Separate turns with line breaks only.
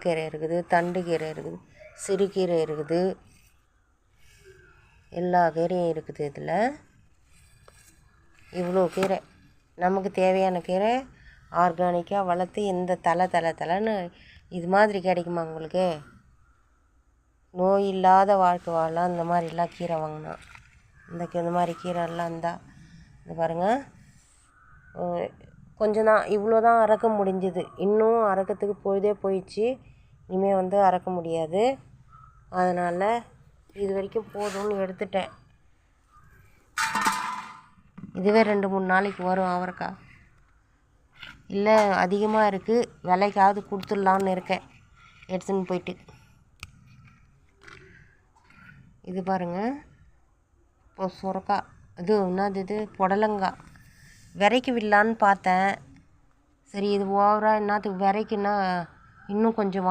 கீரை இருக்குது, தண்டு கீரை இருக்குது, சிறுகீரை இருக்குது, எல்லா கீரையும் இருக்குது. இதில் இவ்வளோ கீரை நமக்கு தேவையான கீரை ஆர்கானிக்காக வளர்த்து இந்த தலைன்னு இது மாதிரி கிடைக்குமா உங்களுக்கு? நோய் இல்லாத வாழ்க்கை வாழலாம் இந்த மாதிரிலாம் கீரை வாங்கினா. இந்த மாதிரி கீரைலாம் இருந்தால் இது பாருங்கள், கொஞ்சம் தான் இவ்வளோ தான் அறுக்க முடிஞ்சுது. இன்னும் அறுக்கிறதுக்கு பொழுதே போயிடுச்சு. இனிமேல் அறுக்க முடியாது. அதனால் இது வரைக்கும் போதும்னு எடுத்துட்டேன். இதுவே 2-3 நாளைக்கு வரும் அவரைக்காய். இல்லை அதிகமாக இருக்குது, விலைக்காவது கொடுத்துடலான்னு இருக்கேன் எடுத்துன்னு போயிட்டு. இது பாருங்கள், இப்போ சுரக்காய், இது புடலங்காய் விரைக்கு விடலான்னு பார்த்தேன். சரி இது ஓவராக என்னத்துக்கு விரைக்குன்னா இன்னும் கொஞ்சம்